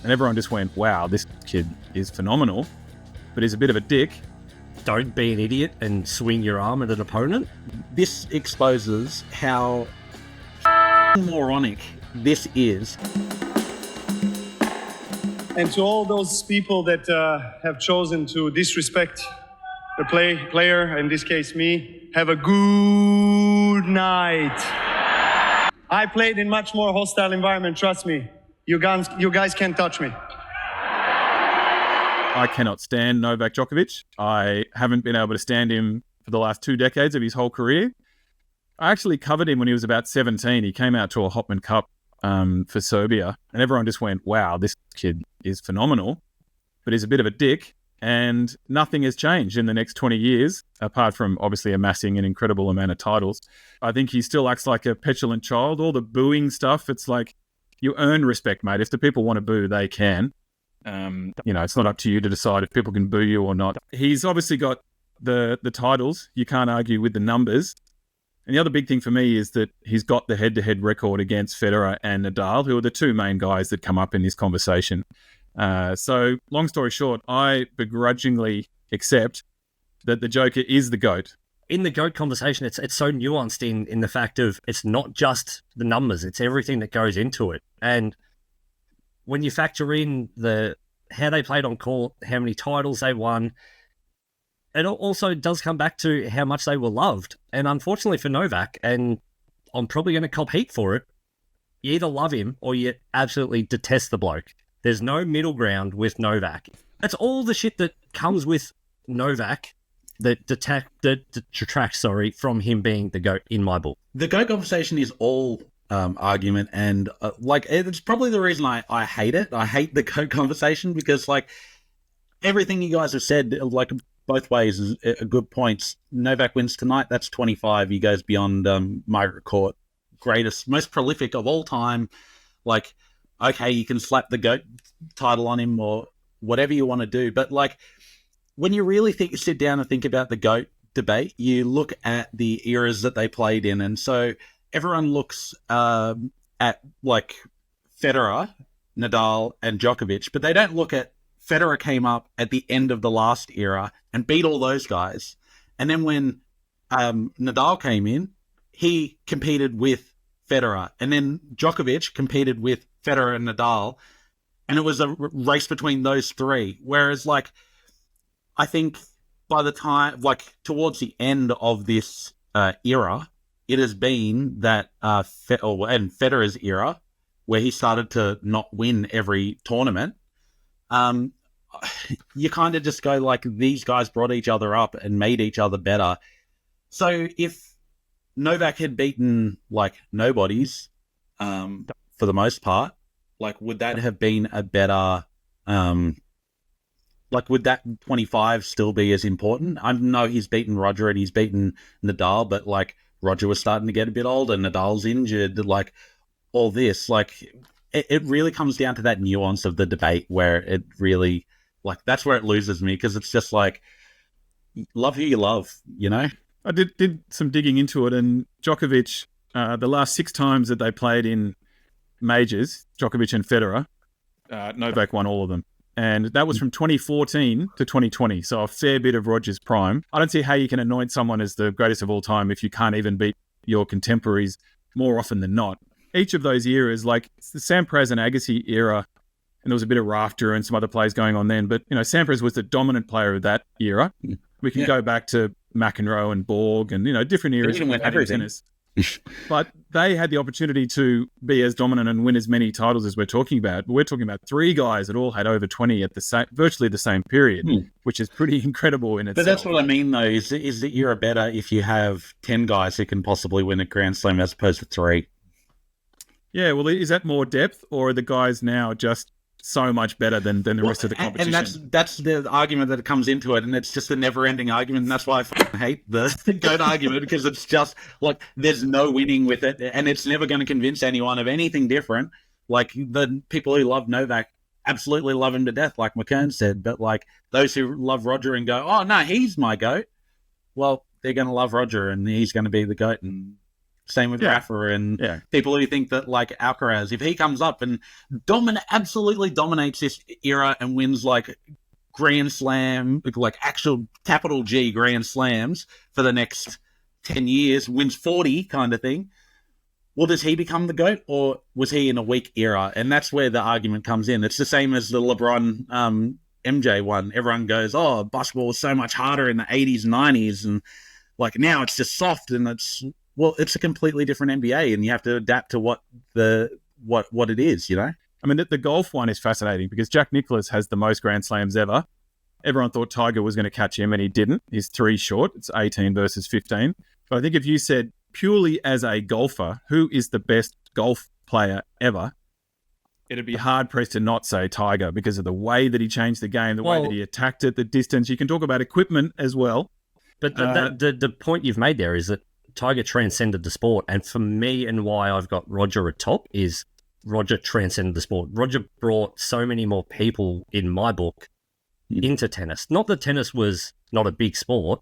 And everyone just went, wow, this kid is phenomenal, but he's a bit of a dick. Don't be an idiot and swing your arm at an opponent. This exposes how moronic this is. And to all those people that have chosen to disrespect the player, in this case me, have a good night. I played in much more hostile environment, trust me. You guys can't touch me. I cannot stand Novak Djokovic. I haven't been able to stand him for the last 2 decades of his whole career. I actually covered him when he was about 17. He came out to a Hopman Cup for Serbia, and everyone just went, wow, this kid is phenomenal, but he's a bit of a dick. And nothing has changed in the next 20 years, apart from obviously amassing an incredible amount of titles. I think he still acts like a petulant child. All the booing stuff, it's like, you earn respect, mate. If the people want to boo, they can. It's not up to you to decide if people can boo you or not. He's obviously got the titles. You can't argue with the numbers. And the other big thing for me is that he's got the head-to-head record against Federer and Nadal, who are the two main guys that come up in this conversation. So long story short, I begrudgingly accept that the Joker is the GOAT. In the GOAT conversation, it's so nuanced in the fact of it's not just the numbers, it's everything that goes into it. And when you factor in how they played on court, how many titles they won, it also does come back to how much they were loved. And unfortunately for Novak, and I'm probably going to cop heat for it, you either love him or you absolutely detest the bloke. There's no middle ground with Novak. That's all the shit that comes with Novak that detracts from him being the GOAT in my book. The GOAT conversation is all argument, and it's probably the reason I hate it. I hate the GOAT conversation because everything you guys have said, both ways is a good points. Novak wins tonight, that's 25. He goes beyond Margaret Court, greatest, most prolific of all time. Okay, you can slap the GOAT title on him or whatever you want to do, but when you really sit down and think about the GOAT debate, you look at the eras that they played in, and so everyone looks at Federer, Nadal, and Djokovic, but they don't look at Federer came up at the end of the last era and beat all those guys. And then when Nadal came in, he competed with Federer. And then Djokovic competed with Federer and Nadal. And it was a race between those three. Whereas, I think by the time, towards the end of this era, it has been that, and Federer's era, where he started to not win every tournament. You kind of just go these guys brought each other up and made each other better. So if Novak had beaten nobodies for the most part, would that have been a better would that 25 still be as important? I know he's beaten Roger and he's beaten Nadal, but Roger was starting to get a bit old and Nadal's injured, all this it really comes down to that nuance of the debate where it really, that's where it loses me, because it's just love who you love, I did some digging into it, and Djokovic, the last 6 times that they played in majors, Djokovic and Federer, Novak won all of them. And that was from 2014 to 2020, so a fair bit of Roger's prime. I don't see how you can anoint someone as the greatest of all time if you can't even beat your contemporaries more often than not. Each of those eras, it's the Sampras and Agassi era, and there was a bit of Rafter and some other players going on then, but, Sampras was the dominant player of that era. We can go back to McEnroe and Borg and, different eras of tennis. But they had the opportunity to be as dominant and win as many titles as we're talking about. But we're talking about 3 guys that all had over 20 at virtually the same period, which is pretty incredible in itself. But that's what I mean, though, is that you're better if you have 10 guys who can possibly win a Grand Slam as opposed to 3. Yeah, well, is that more depth, or are the guys now just so much better than the rest of the competition? And that's the argument that comes into it, and it's just a never-ending argument, and that's why I fucking hate the GOAT argument, because it's just, there's no winning with it, and it's never going to convince anyone of anything different. The people who love Novak absolutely love him to death, like McKern said, but, those who love Roger and go, oh, no, he's my GOAT, well, they're going to love Roger, and he's going to be the GOAT, and Same with Rafa and people who think that, like, Alcaraz, if he comes up and absolutely dominates this era and wins, like, Grand Slam, like actual capital G Grand Slams for the next 10 years, wins 40 kind of thing, well, does he become the GOAT, or was he in a weak era? And that's where the argument comes in. It's the same as the LeBron MJ one. Everyone goes, oh, basketball was so much harder in the 80s and 90s, and like now it's just soft, and it's a completely different NBA, and you have to adapt to what it is, you know? I mean, the golf one is fascinating because Jack Nicklaus has the most Grand Slams ever. Everyone thought Tiger was going to catch him, and he didn't. He's 3 short. It's 18 versus 15. But I think if you said purely as a golfer, who is the best golf player ever, it'd be hard-pressed to not say Tiger because of the way that he changed the game, the way that he attacked it, the distance. You can talk about equipment as well. But the point you've made there is that Tiger transcended the sport. And for me, and why I've got Roger atop, is Roger transcended the sport. Roger brought so many more people, in my book, into tennis. Not that tennis was not a big sport,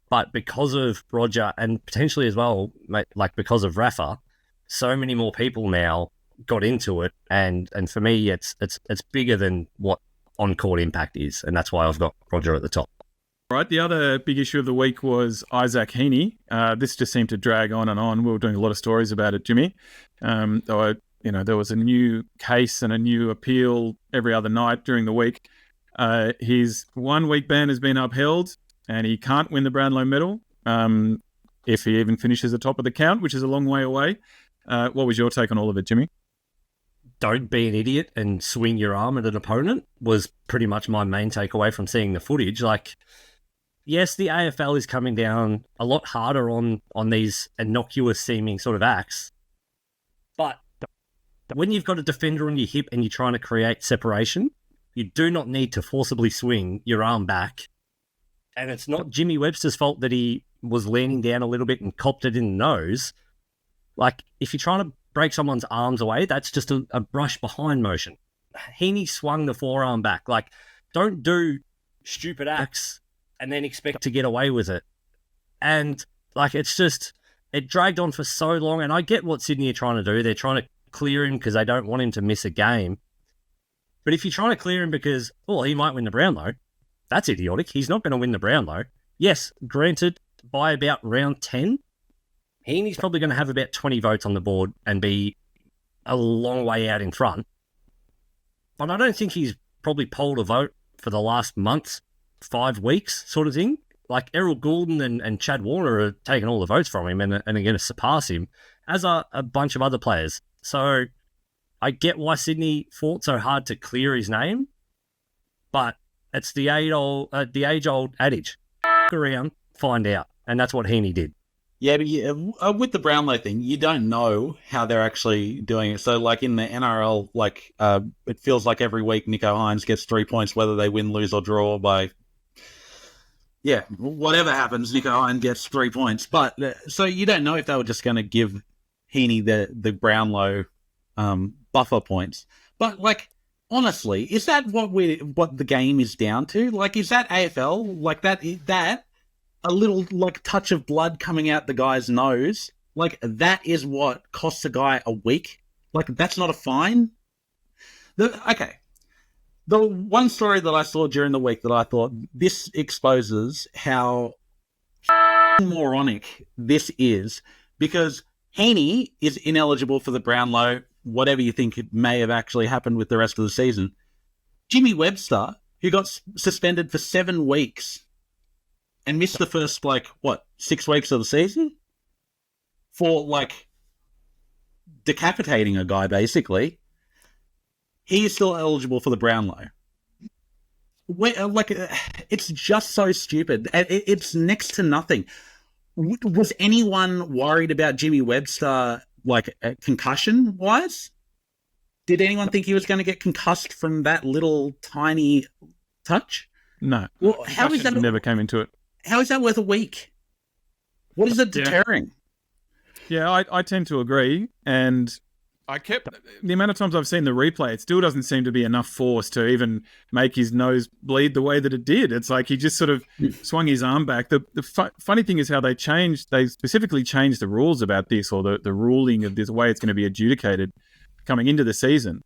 but because of Roger, and potentially as well, like because of Rafa, so many more people now got into it. And for me, it's bigger than what on-court impact is. And that's why I've got Roger at the top. Right. The other big issue of the week was Isaac Heeney. This just seemed to drag on and on. We were doing a lot of stories about it, Jimmy. There was a new case and a new appeal every other night during the week. His 1-week ban has been upheld, and he can't win the Brownlow medal if he even finishes the top of the count, which is a long way away. What was your take on all of it, Jimmy? Don't be an idiot and swing your arm at an opponent was pretty much my main takeaway from seeing the footage. Like, yes, the AFL is coming down a lot harder on these innocuous seeming sort of acts, but when you've got a defender on your hip and you're trying to create separation, you do not need to forcibly swing your arm back. And it's not Jimmy Webster's fault that he was leaning down a little bit and copped it in the nose. Like, if you're trying to break someone's arms away, that's just a brush behind motion. Heaney swung the forearm back. Like, don't do stupid acts and then expect to get away with it. And, like, it dragged on for so long. And I get what Sydney are trying to do. They're trying to clear him because they don't want him to miss a game. But if you're trying to clear him because, he might win the Brownlow, that's idiotic. He's not going to win the Brownlow. Yes, granted, by about round 10, Heaney's probably going to have about 20 votes on the board and be a long way out in front. But I don't think he's probably polled a vote for the last month, 5 weeks sort of thing. Like, Errol Goulden and Chad Warner are taking all the votes from him and are going to surpass him, as are a bunch of other players. So I get why Sydney fought so hard to clear his name, but it's the age-old adage. Around, find out. And that's what Heaney did. Yeah, but with the Brownlow thing, you don't know how they're actually doing it. So, like, in the NRL, like, it feels like every week Nico Hines gets 3 points, whether they win, lose, or draw by... Yeah, whatever happens, Nico Hines gets 3 points. But, so you don't know if they were just going to give Heaney the Brownlow buffer points. But, like, honestly, is that what the game is down to? Like, is that AFL? Like, that a little, like, touch of blood coming out the guy's nose, like, that is what costs a guy a week? Like, that's not a fine? Okay. The one story that I saw during the week that I thought, this exposes how moronic this is, because Heaney is ineligible for the Brownlow, whatever you think it may have actually happened with the rest of the season. Jimmy Webster, who got suspended for 7 weeks and missed the first, 6 weeks of the season for, decapitating a guy, basically, he is still eligible for the Brownlow. It's just so stupid. It's next to nothing. Was anyone worried about Jimmy Webster, concussion-wise? Did anyone think he was going to get concussed from that little tiny touch? No. Well, how is that? Never came into it. How is that worth a week? What is it deterring? Yeah, I tend to agree. And The amount of times I've seen the replay, it still doesn't seem to be enough force to even make his nose bleed the way that it did. It's like he just sort of swung his arm back. The funny thing is how they specifically changed the rules about this, or the ruling of this way it's going to be adjudicated coming into the season.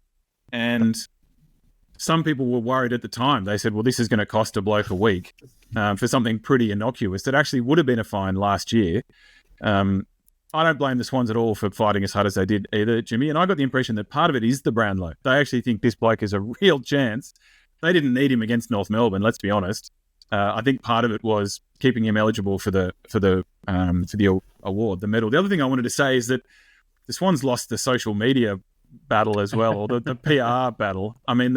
And some people were worried at the time. They said, well, this is going to cost a bloke a week for something pretty innocuous that actually would have been a fine last year. I don't blame the Swans at all for fighting as hard as they did either, Jimmy. And I got the impression that part of it is the Brownlow. They actually think this bloke is a real chance. They didn't need him against North Melbourne, let's be honest. I think part of it was keeping him eligible for the award, the medal. The other thing I wanted to say is that the Swans lost the social media battle as well, or the PR battle. I mean,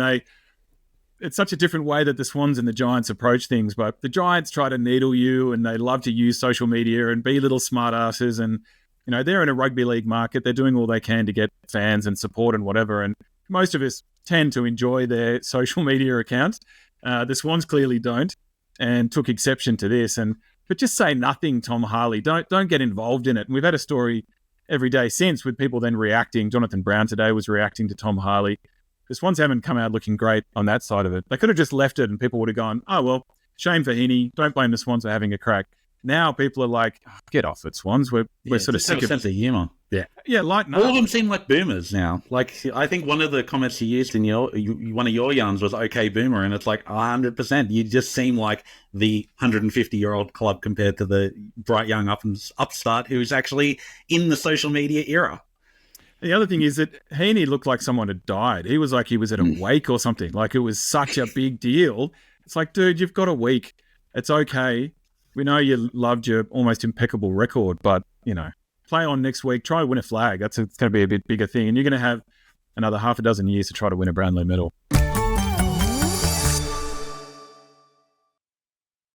it's such a different way that the Swans and the Giants approach things, but the Giants try to needle you, and they love to use social media and be little smartasses. And, you know, they're in a rugby league market. They're doing all they can to get fans and support and whatever. And most of us tend to enjoy their social media accounts. The Swans clearly don't, and took exception to this. But just say nothing, Tom Harley. Don't get involved in it. And we've had a story every day since with people then reacting. Jonathan Brown today was reacting to Tom Harley. The Swans haven't come out looking great on that side of it. They could have just left it and people would have gone, oh, well, shame for Heeney. Don't blame the Swans for having a crack. Now people are like, oh, get off it, Swans. We're sort of sick of sense of humour. Yeah, lighten up. All of them seem like boomers now. Like, I think one of the comments you used in one of your yarns was "okay, boomer," and it's like 100%. You just seem like the 150-year-old club compared to the bright young upstart who's actually in the social media era. The other thing is that Heeney looked like someone had died. He was like he was at a wake or something. Like it was such a big deal. It's like, dude, you've got a week. It's okay. We know you loved your almost impeccable record, but, you know, play on next week. Try to win a flag. It's going to be a bit bigger thing. And you're going to have another half a dozen years to try to win a Brownlow medal.